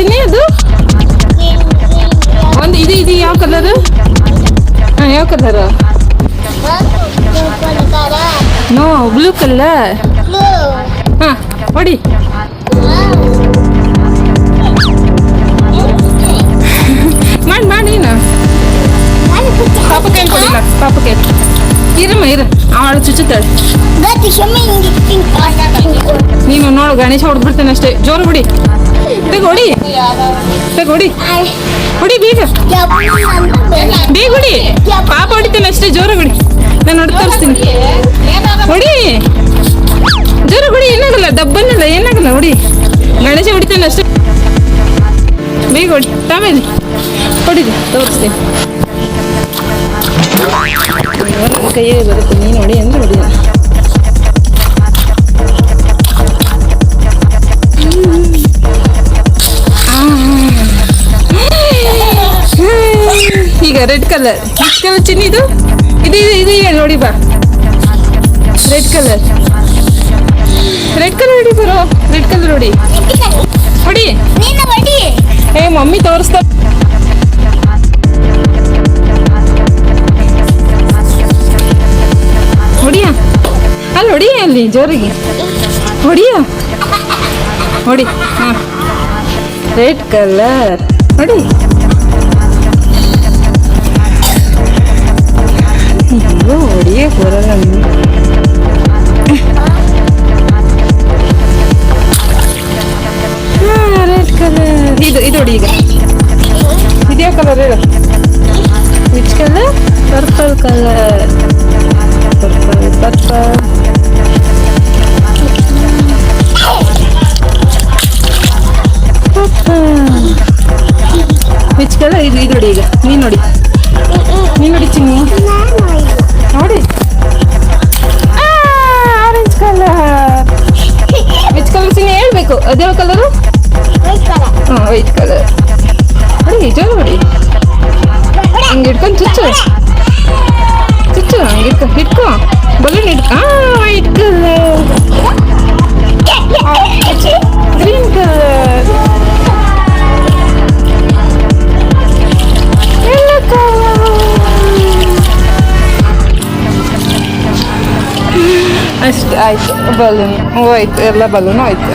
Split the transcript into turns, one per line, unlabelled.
ಚಿನ್ನಿ ಅದು ಒಂದು ಇದು ಯಾವ ಕಲರ್? ಯಾವ ಕಲರ್? No blue colour. ಹಾಂ ಹೊಡಿ. ಮಾಡಿ ನೀನು ಪಾಪ ಕೈ ಕೊಡಿಲ್ಲ. ಪಾಪ ಕೈ ಇರಮ್ಮ ಅವಳು ಚುಚ್ಚುತ್ತಾಳೆ. ನೀನು ನೋಡು ಗಣೇಶ ಹೊಡೆದ್ಬಿಡ್ತೇನೆ ಅಷ್ಟೇ. ಜೋರು ಹೊಡಿ. ಹೊಡಿ ಹೊಡಿ ಬೇಗ ಹೊಡಿ. ಪಾಪ ಹೊಡಿತೇನೆ ಅಷ್ಟೇ. ಜೋರು ಹೊಡಿ. ನಾನು ಹೊಡೆದು ತೋರಿಸ್ತೀನಿ. ಹೊಡಿ ಜೋರು ಹೊಡಿ. ಏನಾಗಲ್ಲ, ಡಬ್ಬನ್ನಲ್ಲ, ಏನಾಗಲ್ಲ. ಹೊಡಿ. ಗಣೇಶ ಹೊಡಿತೇನೆ ಅಷ್ಟೇ. ಬೇಗ ಹೊಡಿ. ಆಮೇಲೆ ಹೊಡಿದಿ ತೋರಿಸ್ತೀನಿ. ಕೈಯೇ ಬರುತ್ತೆ. ನೀನು ಹೊಡಿ ಅಂದ್ರೆ ಹೊಡಿ. ಈಗ ರೆಡ್ ಕಲರ್. ಚಿನ್ನಿ ಇದು ನೋಡಿ ಬಾ. ರೆಡ್ ಕಲರ್ ಹೊಡಿ ಬರೋ. ರೆಡ್ ಕಲರ್ ಹೊಡಿ. ಏ ಮಮ್ಮಿ ತೋರಿಸ್ತಾ. ಹೊಡಿಯ ಅಲ್ಲಿ ಜೋರಿಗೆ ಹೊಡಿ. ಹಾಂ ರೆಡ್ ಕಲರ್ ಹೊಡಿ. ಹೊಡಿಯೇ ಬರಲ್ಲ. ರೆಡ್ ಕಲರ್ ಇದು ಹೊಡಿ. ಈಗ ಇದ್ಯಾ ಕಲರ್ ಹೇಳು? Which colour? Purple colour. Purple which colour? ಇದು ನೋಡಿ. ಈಗ ನೀನು ನೋಡಿ ಚಿನ್ನಿ ನೋಡಿ. Orange colour. ವಿಚ್ ಕಲರ್ ಚಿನ್ನಿ ಹೇಳ್ಬೇಕು? ಅದ್ಯಾವ ಕಲರು? ಹಾಂ ವೈಟ್ ಕಲರ್. ನೋಡಿ ಜೋರು ನೋಡಿ. ಹಿಂಗೆ ಹಿಡ್ಕೊಂಡು ಚುಚ್ಚು ಹಂಗೆ ಹಿಡ್ಕೊ. ಬಲೂನ್ ಹಿಡ್ಕೊ. White colour. Green colour. Yellow colour. ಅಷ್ಟು ಆಯ್ತು. ಬಲೂನ್ ಹೋಯ್ತು. ಎಲ್ಲ ಬಲೂನು ಆಯ್ತು.